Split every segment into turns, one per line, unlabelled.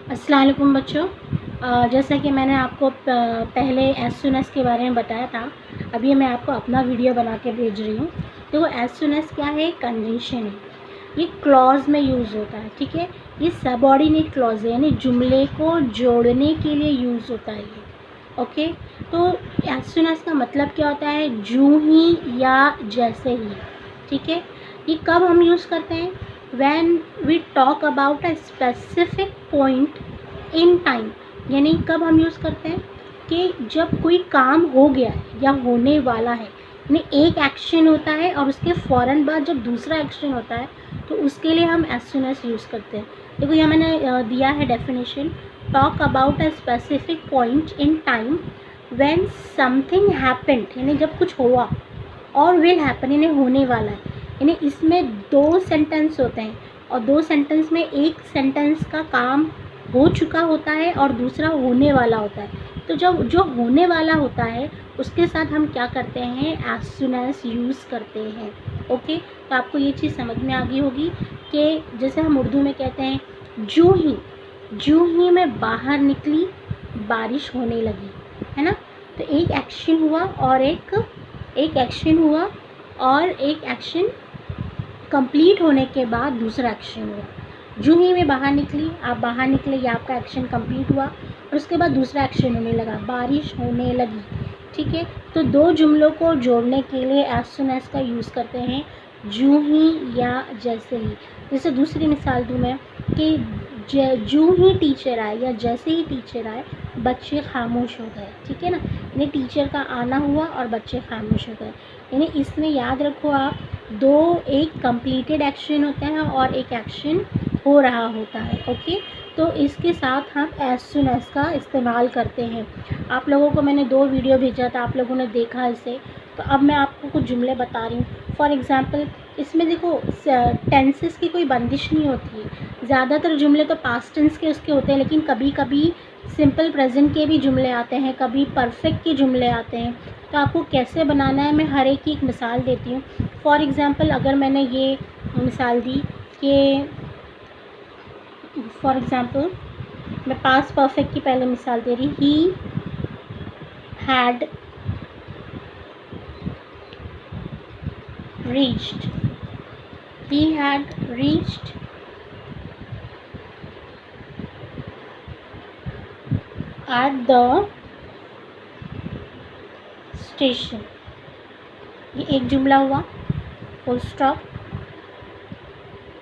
अस्सलाम वालेकुम बच्चों। जैसा कि मैंने आपको पहले एज सुन एज के बारे में बताया था, अभी मैं आपको अपना वीडियो बना के भेज रही हूँ। देखो एज सुन एज क्या है, कंजंक्शन है, ये क्लॉज में यूज़ होता है, ठीक है। ये सबऑर्डिनेट क्लॉज है, यानी जुमले को जोड़ने के लिए यूज़ होता है ये, ओके। तो एज सुन एज का मतलब क्या होता है, जूँ ही या जैसे ही, ठीक है। ये कब हम यूज़ करते हैं, when we talk about a specific point in time, यानी कब हम यूज़ करते हैं कि जब कोई काम हो गया है या होने वाला है, यानी एक एक्शन होता है और उसके फ़ौरन बाद जब दूसरा एक्शन होता है तो उसके लिए हम एज सुन एज यूज़ करते हैं। देखो यहाँ मैंने दिया है definition, talk about a specific point in time when something happened, यानी जब कुछ हुआ, और विल हैपन यानी होने वाला है, यानी इसमें दो सेंटेंस होते हैं और दो सेंटेंस में एक सेंटेंस का काम हो चुका होता है और दूसरा होने वाला होता है। तो जब जो होने वाला होता है उसके साथ हम क्या करते हैं, एज सुन एज यूज़ करते हैं, ओके। तो आपको ये चीज़ समझ में आ गई होगी कि जैसे हम उर्दू में कहते हैं, जूँ ही मैं बाहर निकली बारिश होने लगी, है ना। तो एक एक्शन हुआ और एक एक्शन हुआ और एक एक्शन कंप्लीट होने के बाद दूसरा एक्शन हुआ। जूँ ही मैं बाहर निकली, आप बाहर निकले, ये आपका एक्शन कंप्लीट हुआ और उसके बाद दूसरा एक्शन होने लगा, बारिश होने लगी, ठीक है। तो दो जुमलों को जोड़ने के लिए एज सुन एज का यूज़ करते हैं, जूँ ही या जैसे ही। जैसे दूसरी मिसाल दूँ मैं कि जूँ ही टीचर आए या जैसे ही टीचर आए बच्चे खामोश हो गए, ठीक है ना। यानी टीचर का आना हुआ और बच्चे खामोश हो गए, यानी इसमें याद रखो आप, दो एक कंप्लीटेड एक्शन होता है और एक एक्शन हो रहा होता है, ओके। तो इसके साथ हम एज सुन एज का इस्तेमाल करते हैं। आप लोगों को मैंने 2 वीडियो भेजा था, आप लोगों ने देखा इसे, तो अब मैं आपको कुछ जुमले बता रही हूँ। फॉर एग्ज़ाम्पल इसमें देखो टेंसेस की कोई बंदिश नहीं होती है, ज़्यादातर जुमले तो पास्ट टेंस के उसके होते हैं, लेकिन कभी कभी सिंपल प्रेजेंट के भी जुमले आते हैं, कभी परफेक्ट के जुमले आते हैं। तो आपको कैसे बनाना है, मैं हर एक की एक मिसाल देती हूँ। फॉर एग्ज़ाम्पल अगर मैंने ये मिसाल दी कि फॉर एग्ज़ाम्पल मैं पास्ट परफेक्ट की पहले मिसाल दे रही, ही had reached, he had reached at the station। ये एक जुमला हुआ, full stop.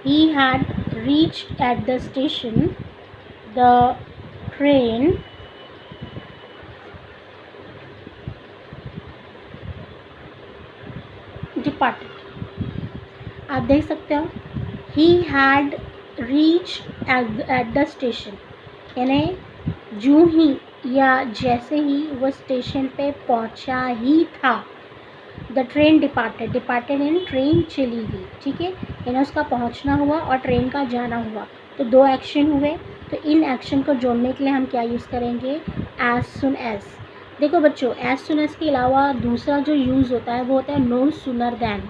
he had reached at the station, the train departed। आप देख सकते हो, he had reached at the station, यानी जूँ ही या जैसे ही वो स्टेशन पे पहुंचा ही था। The train departed in train चली गई, ठीक है, यानी उसका पहुंचना हुआ और ट्रेन का जाना हुआ। तो दो एक्शन हुए, तो इन एक्शन को जोड़ने के लिए हम क्या यूज़ करेंगे, एज सुन एज। देखो बच्चों, एज सुन एज के अलावा दूसरा जो यूज़ होता है वो होता है नो सुनर दैन।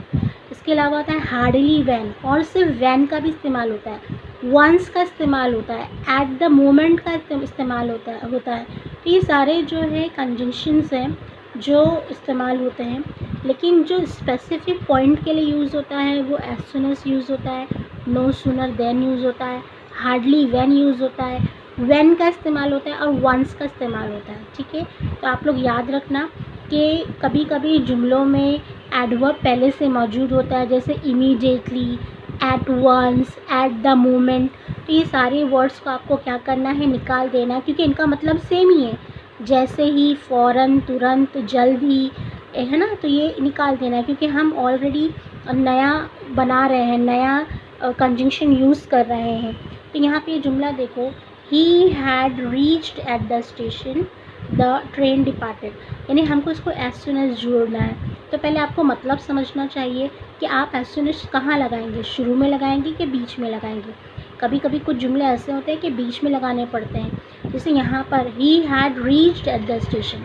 इसके अलावा होता है हार्डली वैन, और सिर्फ वैन का भी इस्तेमाल होता है, वंस का इस्तेमाल होता है, एट द मोमेंट का इस्तेमाल होता है। तो ये सारे जो है कंजंक्शंस हैं जो इस्तेमाल होते हैं, लेकिन जो स्पेसिफिक पॉइंट के लिए यूज़ होता है वो एज सुन एज यूज़ होता है, नो सुनर देन यूज़ होता है, हार्डली वैन यूज़ होता है, वैन का इस्तेमाल होता है और वंस का इस्तेमाल होता है, ठीक है। तो आप लोग याद रखना कि कभी कभी जुमलों में एडवर्ब पहले से मौजूद होता है, जैसे immediately, at once, at the moment. तो ये सारे वर्ड्स को आपको क्या करना है, निकाल देना है, क्योंकि इनका मतलब सेम ही है, जैसे ही, फ़ौरन, तुरंत, जल्द ही, है ना। तो ये निकाल देना है क्योंकि हम ऑलरेडी नया बना रहे हैं, नया कंजंक्शन यूज़ कर रहे हैं। तो यहाँ पे ये जुमला देखो, ही had reached at the station, the train departed, यानी हमको इसको एज सुन एज जोड़ना है। तो पहले आपको मतलब समझना चाहिए कि आप एज सुन एज कहाँ लगाएंगे, शुरू में लगाएंगे कि बीच में लगाएंगे। कभी कभी कुछ जुमले ऐसे होते हैं कि बीच में लगाने पड़ते हैं, जैसे यहाँ पर ही had reached at the station,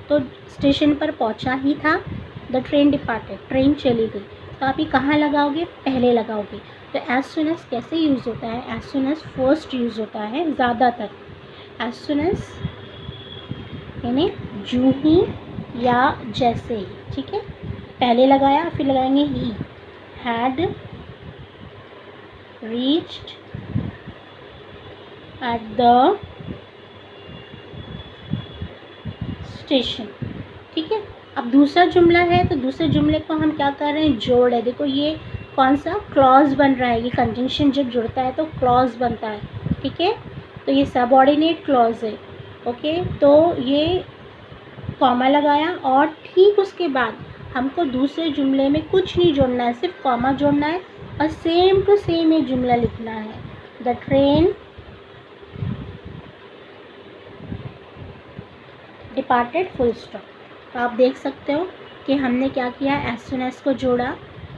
तो स्टेशन पर पहुँचा ही था, द ट्रेन डिपार्टेड, ट्रेन चली गई। तो आप ये कहाँ लगाओगे, पहले लगाओगे। तो एज सुन एज कैसे यूज़ होता है? As soon as first use होता है ज़्यादातर। एज सुन एज यानी जूं ही या जैसे ही, ठीक है। पहले लगाया, फिर लगाएंगे ही। Had reached at the station, ठीक है। अब दूसरा जुमला है, तो दूसरे जुमले को हम क्या कर रहे हैं? जोड़ है। देखो ये कौन सा क्लॉज बन रहा है? ये कंजंक्शन जब जुड़ता है तो क्लॉज बनता है, ठीक है। तो ये सबऑर्डिनेट क्लॉज है, ओके। तो ये कॉमा लगाया और ठीक उसके बाद हमको दूसरे जुमले में कुछ नहीं जोड़ना है, सिर्फ कॉमा जोड़ना है और सेम टू सेम ये जुमला लिखना है। The train departed full stop. तो आप देख सकते हो कि हमने क्या किया? एज सुन एज को जोड़ा।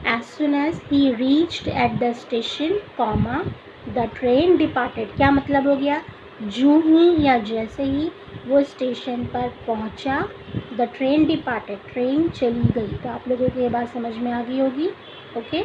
As soon as he reached at the station comma the train departed. क्या मतलब हो गया? जूं ही या जैसे ही वो स्टेशन पर पहुंचा, द ट्रेन डिपार्टेड, ट्रेन चली गई। तो आप लोगों को ये बात समझ में आ गई होगी, ओके।